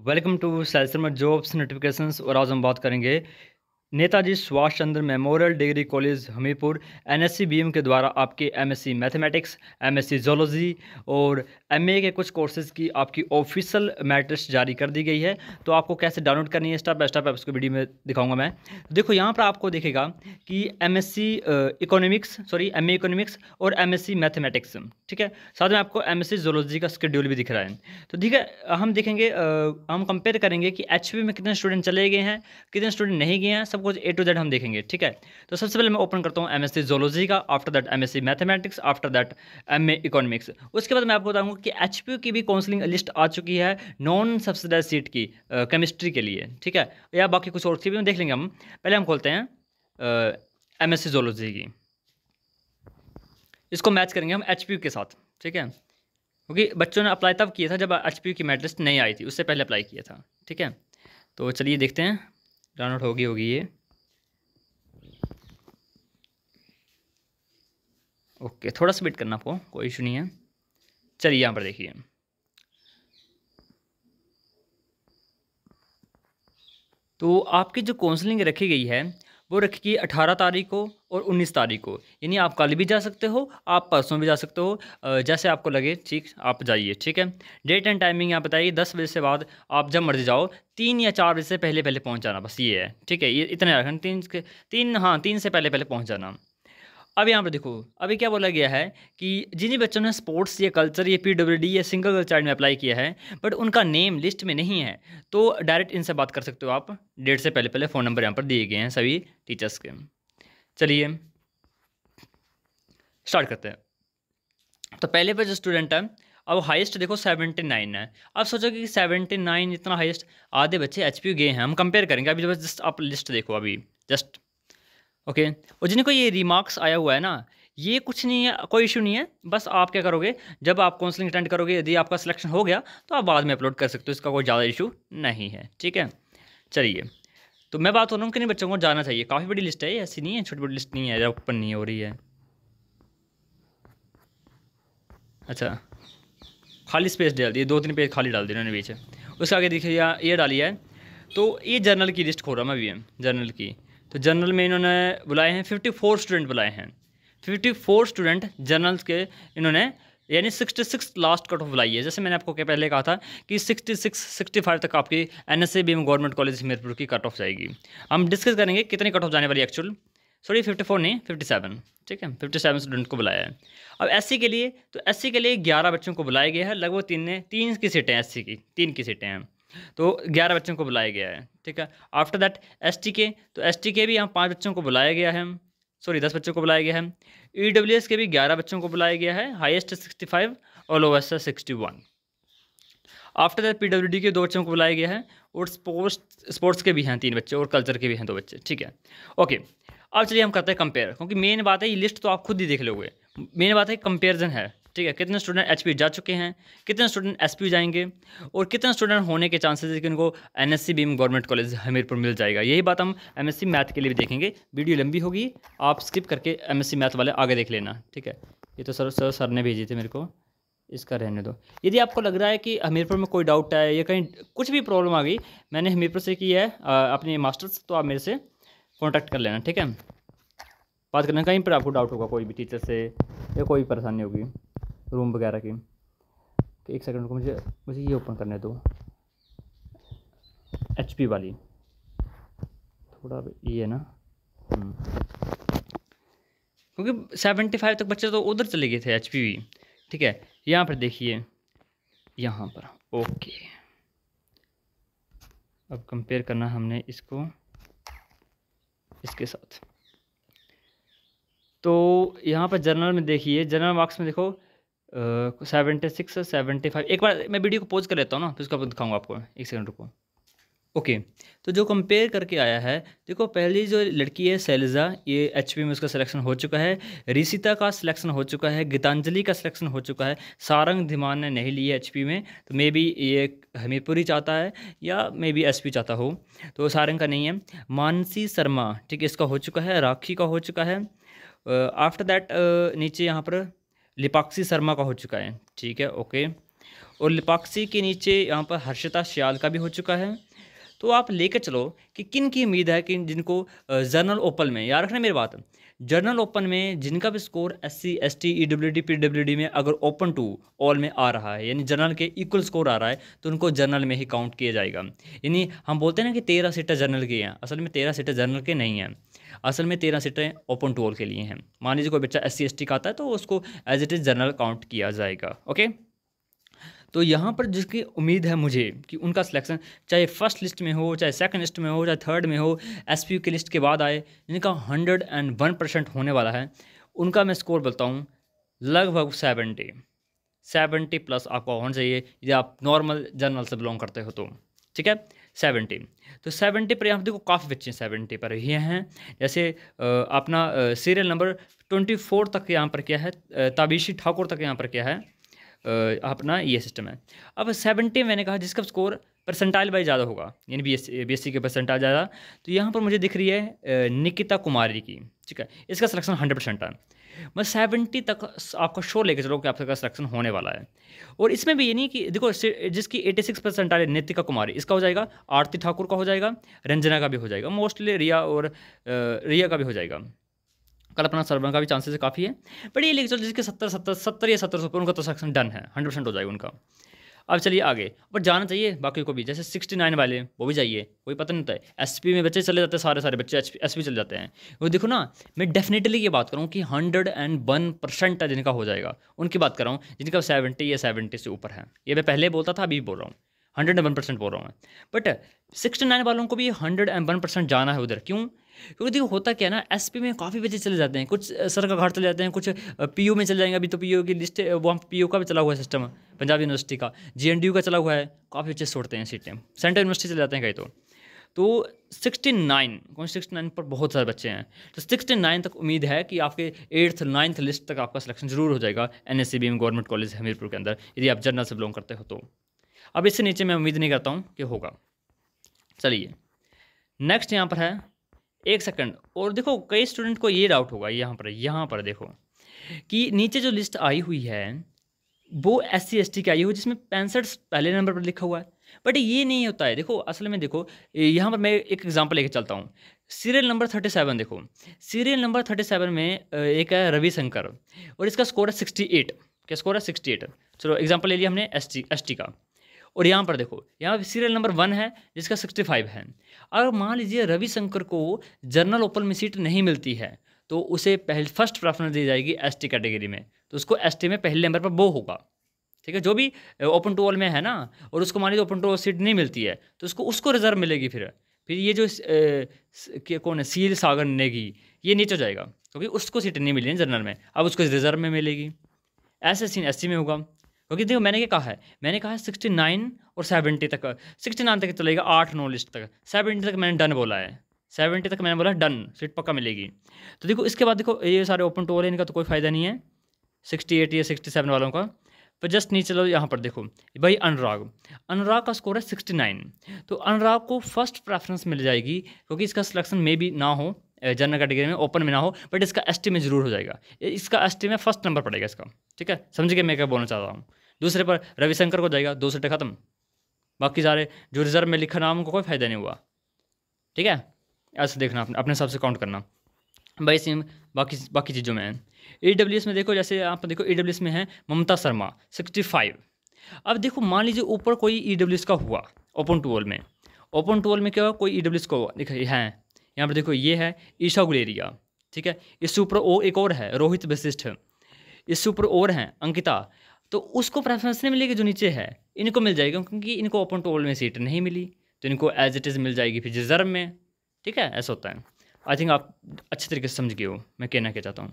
Welcome to सैलसरमा jobs notifications. और आज हम बात करेंगे Netaji Subhash Chandra memorial degree college Hamirpur NSC BM के द्वारा आपके एमएससी मैथमेटिक्स, एमएससी जोलॉजी और एमए के कुछ कोर्सेज की आपकी ऑफिशियल मैट्रिक्स जारी कर दी गई है। तो आपको कैसे डाउनलोड करनी है स्टेप बाय स्टेप आपको वीडियो में दिखाऊंगा मैं। देखो यहाँ पर आपको दिखेगा कि एमएससी एमए इकोनॉमिक्स और एमएससी मैथमेटिक्स, ठीक है। साथ में आपको एमएससी जोलॉजी का शेड्यूल भी दिख रहा है। तो ठीक है, हम देखेंगे, हम कंपेयर करेंगे कि एचपी में कितने स्टूडेंट चले गए हैं, कितने स्टूडेंट नहीं गए हैं, सब कुछ ए टू जेड हम देखेंगे, ठीक है। तो सबसे पहले मैं ओपन करता हूँ एमएससी जोलॉजी का, after that MSc mathematics, after that MA economics. उसके बाद मैं आपको बताऊंगा कि एचपीयू की भी काउंसलिंग लिस्ट आ चुकी है नॉन सब्सिडाइज सीट की केमिस्ट्री के लिए, ठीक है। या बाकी कुछ और भी देख लेंगे हम। पहले हम खोलते हैं एमएससी जोलॉजी की, इसको मैच करेंगे हम एचपीयू के साथ, ठीक है। क्योंकि बच्चों ने अप्लाई तब किया था जब एचपीयू की मैट्रिक्स नहीं आई थी, उससे पहले अप्लाई किया था, ठीक है। तो चलिए देखते हैं, डाउनलोड होगी ये। ओके, थोड़ा सा वेट करना आपको, कोई इशू नहीं है। चलिए यहाँ पर देखिए, तो आपकी जो काउंसलिंग रखी गई है वो रखी गई 18 तारीख को और 19 तारीख को। यानी आप कल भी जा सकते हो, आप परसों भी जा सकते हो, जैसे आपको लगे, ठीक, आप जाइए, ठीक है। डेट एंड टाइमिंग यहाँ बताइए, 10 बजे से बाद आप जब मर्जी जाओ, 3 या 4 बजे से पहले पहले पहुँच जाना, बस ये है, ठीक है। ये इतने रखना, 3 से पहले पहले पहुँच जाना। अब यहाँ पर देखो, अभी क्या बोला गया है कि जिन बच्चों ने स्पोर्ट्स या कल्चर या पीडब्ल्यूडी या सिंगल गर्ल चाइल्ड में अप्लाई किया है बट उनका नेम लिस्ट में नहीं है, तो डायरेक्ट इनसे बात कर सकते हो आप। डेट से पहले पहले फ़ोन नंबर यहाँ पर दिए गए हैं सभी टीचर्स के। चलिए स्टार्ट करते हैं। तो पहले पर जो स्टूडेंट है, अब हाईएस्ट देखो 79 है। अब सोचो कि 79 इतना हाईएस्ट, आधे बच्चे एचपीयू गए हैं। हम कंपेयर करेंगे अभी, जस्ट आप लिस्ट देखो अभी जस्ट, ओके। और जिनको ये रिमार्क्स आया हुआ है ना, ये कुछ नहीं है, कोई इशू नहीं है। बस आप क्या करोगे, जब आप काउंसलिंग अटेंड करोगे, यदि आपका सिलेक्शन हो गया तो आप बाद में अपलोड कर सकते हो, इसका कोई ज़्यादा इशू नहीं है, ठीक है। चलिए, तो मैं बात हो रहा हूँ किन बच्चों को जाना चाहिए। काफ़ी बड़ी लिस्ट है, ऐसी नहीं है, छोटी बड़ी लिस्ट नहीं है, ओपन नहीं हो रही है। अच्छा, खाली स्पेस डाल दिए, 2-3 पेज खाली डाल दिए उन्होंने बीच। उसके आगे देखिए ये डाली है। तो ये जर्नल की लिस्ट खोल रहा मैं अभी, जर्नल की। तो जर्नल में इन्होंने बुलाए हैं 54 स्टूडेंट बुलाए हैं, 54 स्टूडेंट जर्नल्स के इन्होंने, यानी 66 लास्ट कट ऑफ बुलाई है। जैसे मैंने आपको पहले कहा था कि 65 तक आपकी NSA BM government college Hamirpur की कट ऑफ जाएगी। हम डिस्कस करेंगे कितनी कट ऑफ जाने वाली एक्चुअल, सॉरी 54 नहीं, 57, ठीक है। 57 स्टूडेंट को बुलाया है। अब एससी के लिए, तो एससी के लिए 11 बच्चों को बुलाया गया है। लगभग तीन की सीटें हैं एससी की, 3 की सीटें हैं, तो 11 बच्चों को बुलाया गया है, ठीक है। आफ्टर दैट एसटी के, तो एसटी के भी यहाँ 5 बच्चों को बुलाया गया है, सॉरी 10 बच्चों को बुलाया गया है। ईडब्ल्यूएस के भी 11 बच्चों को बुलाया गया है, हाईएस्ट 65 और लोवेस्ट 61। आफ्टर दैट पीडब्ल्यूडी के 2 बच्चों को बुलाया गया है, और स्पोर्ट्स के भी हैं 3 बच्चे, और कल्चर के भी हैं 2 बच्चे, ठीक है, ओके। अब चलिए हम करते हैं कंपेयर, क्योंकि मेन बात है, ये लिस्ट तो आप खुद ही देख लोगे, मेन बात है कंपेरिजन है, ठीक है। कितने स्टूडेंट एचपी जा चुके हैं, कितने स्टूडेंट एसपी जाएंगे, और कितने स्टूडेंट होने के चांसेस है कि उनको NSC BM government college Hamirpur मिल जाएगा। यही बात हम एमएससी मैथ के लिए भी देखेंगे। वीडियो लंबी होगी, आप स्किप करके एमएससी मैथ वाले आगे देख लेना, ठीक है। ये तो सर ने भेजी थी मेरे को, इसका रहने दो। यदि आपको लग रहा है कि हमीरपुर में कोई डाउट है या कहीं कुछ भी प्रॉब्लम आ गई, मैंने हमीरपुर से की है अपनी मास्टर्स, तो आप मेरे से कॉन्टैक्ट कर लेना, ठीक है। बात करना, कहीं पर आपको डाउट होगा कोई भी टीचर से या कोई परेशानी होगी रूम वगैरह की। एक सेकंड को मुझे ये ओपन करने दो, एचपी वाली, थोड़ा ये है ना, क्योंकि 75 तक बच्चे तो उधर चले गए थे एचपी भी, ठीक है। यहाँ पर देखिए, यहाँ पर ओके। अब कंपेयर करना हमने इसको इसके साथ। तो यहाँ पर जर्नल में देखिए, जर्नल मार्क्स में देखो 76 75। एक बार मैं वीडियो को पॉज कर लेता हूँ ना, फिर उसका दिखाऊंगा आपको, एक सेकंड रुको, ओके। तो जो कंपेयर करके आया है, देखो पहली जो लड़की है शैलजा, ये एचपी में उसका सिलेक्शन हो चुका है। ऋषिता का सिलेक्शन हो चुका है, गीतांजलि का सिलेक्शन हो चुका है। सारंग धीमान ने नहीं ली है एचपी में, तो मे बी ये हमीरपुर ही चाहता है या मे बी एसपी चाहता हो, तो सारंग का नहीं है। मानसी शर्मा, ठीक है, इसका हो चुका है। राखी का हो चुका है। आफ्टर दैट नीचे यहाँ पर लिपाक्षी शर्मा का हो चुका है, ठीक है, ओके। और लिपाक्सी के नीचे यहाँ पर हर्षिता श्याल का भी हो चुका है। तो आप लेकर चलो कि किन की उम्मीद है कि जिनको जनरल ओपन में, याद रखना मेरी बात, जनरल ओपन में जिनका भी score SC ST EWD PWD में अगर ओपन टू ऑल में आ रहा है, यानी जनरल के इक्वल स्कोर आ रहा है, तो उनको जनरल में ही काउंट किया जाएगा। यानी हम बोलते हैं ना कि 13 सीटें जनरल की हैं, असल में 13 सीटें जनरल के नहीं हैं, असल में 13 सीटें ओपन टू ऑल के लिए हैं। मान लीजिए कोई बच्चा SC ST का आता है तो उसको as it is general count किया जाएगा। ओके, तो यहाँ पर जिसकी उम्मीद है मुझे कि उनका सिलेक्शन चाहे फर्स्ट लिस्ट में हो, चाहे सेकंड लिस्ट में हो, चाहे थर्ड में हो, SPU की लिस्ट के बाद आए, जिनका 101% होने वाला है, उनका मैं स्कोर बोलता हूँ लगभग 70 प्लस आपका होना चाहिए यदि आप नॉर्मल जनरल से बिलोंग करते हो तो। ठीक है, 70। तो 70 पर यहाँ देखो काफ़ी बच्चे 70 पर ये हैं। जैसे अपना सीरियल नंबर 24 तक यहाँ पर क्या है, ताबिशी ठाकुर तक यहाँ पर क्या है, अपना ये सिस्टम है। अब 70 मैंने कहा जिसका स्कोर परसेंटाइल वाइज ज़्यादा होगा, यानी BSc के परसेंटाइल ज़्यादा, तो यहाँ पर मुझे दिख रही है निकिता कुमारी की। ठीक है, इसका सिलेक्शन 100% है। मैं 70 तक आपका शो लेके चलो कि आपका सिलेक्शन होने वाला है। और इसमें भी ये नहीं कि देखो जिसकी 86% है नितिका कुमारी, इसका हो जाएगा, आरती ठाकुर का हो जाएगा, रंजना का भी हो जाएगा, मोस्टली रिया का भी हो जाएगा, कल्पना सर्मा का भी चांसेस काफ़ी है। बट ये लेके चलो जिसके 70 या 70 से ऊपर, उनका तो सिलेक्शन डन है, 100% हो जाएगा उनका। अब चलिए आगे, बट जाना चाहिए बाकी को भी, जैसे 69 वाले वो भी जाइए, कोई पता नहीं होता है। SP में बच्चे चले जाते हैं, सारे बच्चे SP चले जाते हैं। वो देखो ना, मैं डेफिनेटली ये बात कर रहा हूँ कि 101% जिनका हो जाएगा उनकी बात कर रहा हूँ, जिनका 70 या 70 से ऊपर है। ये मैं पहले बोलता था, अभी भी बोल रहा हूँ, 101% बोल रहा हूँ मैं। बट 69 वालों को भी 101% जाना है उधर। क्यों? क्योंकि देखो होता क्या है ना, SP में काफ़ी बच्चे चले जाते हैं, कुछ सर का घाट चले जाते हैं, कुछ PU में चले जाएंगे। अभी तो PU की लिस्ट, वो PU का भी चला हुआ है सिस्टम, पंजाब यूनिवर्सिटी का, GNDU का चला हुआ है, काफ़ी बच्चे छोड़ते हैं सीटें, सेंट्रल यूनिवर्सिटी चले जाते हैं कहीं तो 69 पर बहुत सारे बच्चे हैं। तो 69 तक उम्मीद है कि आपके 8th 9th लिस्ट तक आपका सिलेक्शन जरूर हो जाएगा NSCBM गवर्नमेंट कॉलेज हमीरपुर के अंदर, यदि आप जनरल से बिलोंग करते हो तो। अब इससे नीचे मैं उम्मीद नहीं करता हूँ कि होगा। चलिए नेक्स्ट यहाँ पर है, एक सेकंड, और देखो कई स्टूडेंट को ये डाउट होगा यहाँ पर देखो कि नीचे जो लिस्ट आई हुई है वो SC ST की आई हुई, जिसमें 65 पहले नंबर पर लिखा हुआ है। बट ये नहीं होता है। देखो असल में देखो, यहाँ पर मैं एक एग्जांपल लेके चलता हूँ। सीरियल नंबर 37 देखो, सीरियल नंबर 37 में एक है रविशंकर और इसका स्कोर है 68। क्या स्कोर है? 68। चलो एग्जाम्पल ले लिया हमने ST का। और यहाँ पर देखो, यहाँ पर सीरियल नंबर 1 है जिसका 65 है। अगर मान लीजिए रविशंकर को जनरल ओपन में सीट नहीं मिलती है तो उसे फर्स्ट प्रेफरेंस दी जाएगी ST कैटेगरी में, तो उसको ST में पहले नंबर पर वो होगा। ठीक है, जो भी ओपन टू ऑल में है ना, और उसको मान लीजिए ओपन टू ऑल सीट नहीं मिलती है तो उसको रिजर्व मिलेगी। फिर ये जो कौन है, सील सागर नेगी, ये नीचे जाएगा क्योंकि उसको सीट नहीं मिली है जनरल में, अब उसको रिजर्व में मिलेगी। ऐसे सीन SC में होगा। क्योंकि देखो मैंने क्या कहा है, मैंने कहा है 69 और 70 तक, 69 तक चलेगा 8-9 लिस्ट तक, 70 तक मैंने डन बोला है, 70 तक मैंने बोला डन, सीट पक्का मिलेगी। तो देखो इसके बाद देखो ये सारे ओपन टू ऑल है, इनका तो कोई फ़ायदा नहीं है 68 या 67 वालों का। पर जस्ट नीचे चलो, यहाँ पर देखो भाई अनुराग का स्कोर है 69, तो अनुराग को फर्स्ट प्रेफरेंस मिल जाएगी क्योंकि इसका सिलेक्शन मे बी ना हो जनरल कैटेगरी में, ओपन में ना हो, बट इसका ST में जरूर हो जाएगा। इसका ST में फर्स्ट नंबर पड़ेगा इसका। ठीक है, समझ के मैं क्या बोलना चाह रहा हूँ। दूसरे पर रविशंकर को जाएगा, 2 सीटें खत्म, बाकी सारे जो रिजर्व में लिखा नाम उनको कोई फायदा नहीं हुआ। ठीक है, ऐसे देखना, अपने हिसाब से काउंट करना। भाई सेम बाकी चीज़ों में है। EWS में देखो, जैसे आप देखो EWS में है ममता शर्मा 65। अब देखो मान लीजिए ऊपर कोई EWS का हुआ ओपन टू ऑल में, ओपन टू ऑल में क्या हुआ, कोई EWS का हुआ, देखो है यहाँ पर देखो, ये है ईशा गुलेरिया। ठीक है, इससे ऊपर एक और है रोहित वशिष्ठ, इससे ऊपर और हैं अंकिता, तो उसको प्रेफरेंस नहीं मिलेगी जो नीचे है, इनको मिल जाएगा क्योंकि इनको ओपन टू ऑल में सीट नहीं मिली, तो इनको एज इट इज़ मिल जाएगी फिर रिजर्व में। ठीक है, ऐसा होता है। आई थिंक आप अच्छे तरीके से समझ गए हो मैं कहना क्या चाहता हूँ।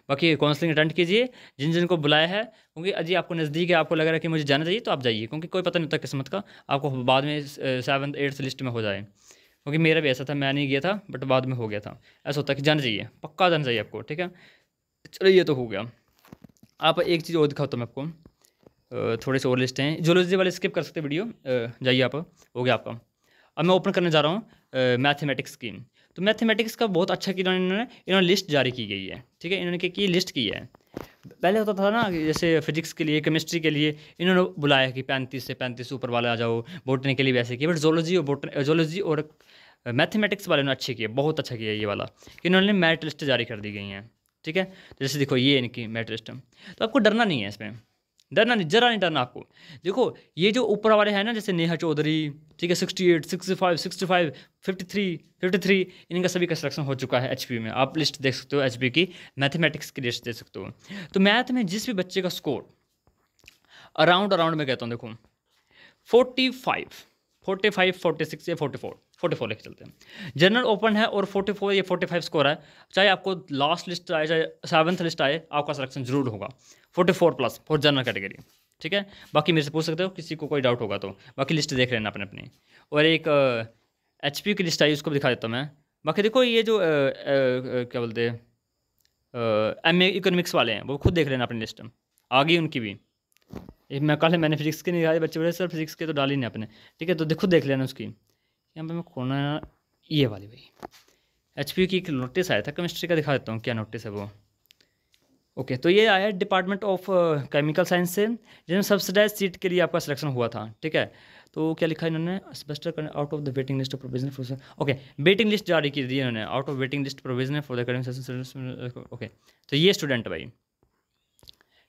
बाकी काउंसलिंग अटेंड कीजिए जिन को बुलाया है, क्योंकि अजी आपको नज़दीक है, आपको लग रहा है कि मुझे जाना चाहिए तो आप जाइए, क्योंकि कोई पता नहीं होता किस्मत का, आपको बाद में 7th 8th लिस्ट में हो जाए। क्योंकि मेरा भी ऐसा था, मैं नहीं गया था बट बाद में हो गया था। ऐसा होता है कि जाना चाहिए, पक्का जाना चाहिए आपको। ठीक है, चलो ये तो हो गया। आप एक चीज़ और दिखाता हूँ मैं आपको, थोड़े से और लिस्ट हैं। जूलॉजी वाले स्किप कर सकते वीडियो, जाइए आप, हो गया आपका। अब मैं ओपन करने जा रहा हूँ मैथमेटिक्स की। तो मैथमेटिक्स का बहुत अच्छा कि इन्होंने लिस्ट जारी की गई है। ठीक है, इन्होंने क्या की लिस्ट की है, पहले होता था ना कि जैसे फिजिक्स के लिए, केमिस्ट्री के लिए इन्होंने बुलाया कि 35 से 35 ऊपर वाले आ जाओ, बॉटनी के लिए वैसे किया, बट जोलॉजी और मैथमेटिक्स वाले ने अच्छे किए, बहुत अच्छा किया ये वाला कि इन्होंने मेरिट लिस्ट जारी कर दी गई हैं। ठीक है, तो जैसे देखो ये इनकी मेरिट लिस्ट है, तो आपको डरना नहीं है इसमें, डरना नहीं, जरा नहीं डरना आपको। देखो ये जो ऊपर वाले हैं ना, जैसे नेहा चौधरी, ठीक है, 68, 65, 65, 53, 53, इनका सभी का सिलेक्शन हो चुका है एचपी में। आप लिस्ट देख सकते हो एचपी की, मैथमेटिक्स की लिस्ट देख सकते हो। तो मैथ में जिस भी बच्चे का स्कोर अराउंड अराउंड में कहता हूँ, देखो 45, 45, 46 या 44 लेके चलते हैं। जनरल ओपन है और 44 या 45 स्कोर है, चाहे आपको लास्ट लिस्ट आए, चाहे 7th लिस्ट आए, आपका सिलेक्शन जरूर होगा 44+ फॉर जनरल कैटेगरी। ठीक है, बाकी मेरे से पूछ सकते हो किसी को कोई डाउट होगा तो, बाकी लिस्ट देख लेना अपने अपनी। और एक एचपी की लिस्ट आई, उसको भी दिखा देता हूँ मैं। बाकी देखो ये जो क्या बोलते हैं एमए इकोनॉमिक्स वाले हैं, वो खुद देख लेना अपनी लिस्ट, आ गई उनकी भी। मैंने फिजिक्स के नहीं डाले, बच्चे बड़े सर फिजिक्स के तो डाल ही नहीं अपने। ठीक है, तो खुद देख लेना उसकी। यहाँ पे मैं खोना, ये वाली भाई एचपी की एक नोटिस आया था केमिस्ट्री का, दिखा देता हूँ क्या नोटिस है वो। ओके, तो ये आया डिपार्टमेंट ऑफ केमिकल साइंस से, जिसमें सब्सिडाइज सीट के लिए आपका सिलेक्शन हुआ था। ठीक है, तो क्या लिखा इन्होंने, semester out of the waiting list of provision for, okay, waiting list जारी की दी इन्होंने, out of waiting list provision for the academic. Okay, तो ये स्टूडेंट भाई,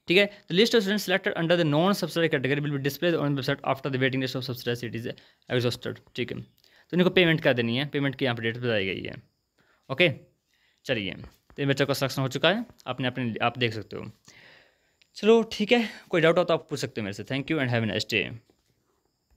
ठीक है, तो list of student selected under the non subsidize category will be displayed on website after the waiting list of subsidize seat is exhausted. ठीक है, तो इनको पेमेंट कर देनी है, पेमेंट की यहाँ पर डेट बताई गई है। ओके, चलिए, तो इन बच्चों का सिलेक्शन हो चुका है, आपने अपने आप देख सकते हो। चलो ठीक है, कोई डाउट हो तो आप पूछ सकते हो मेरे से। Thank you and have a nice day.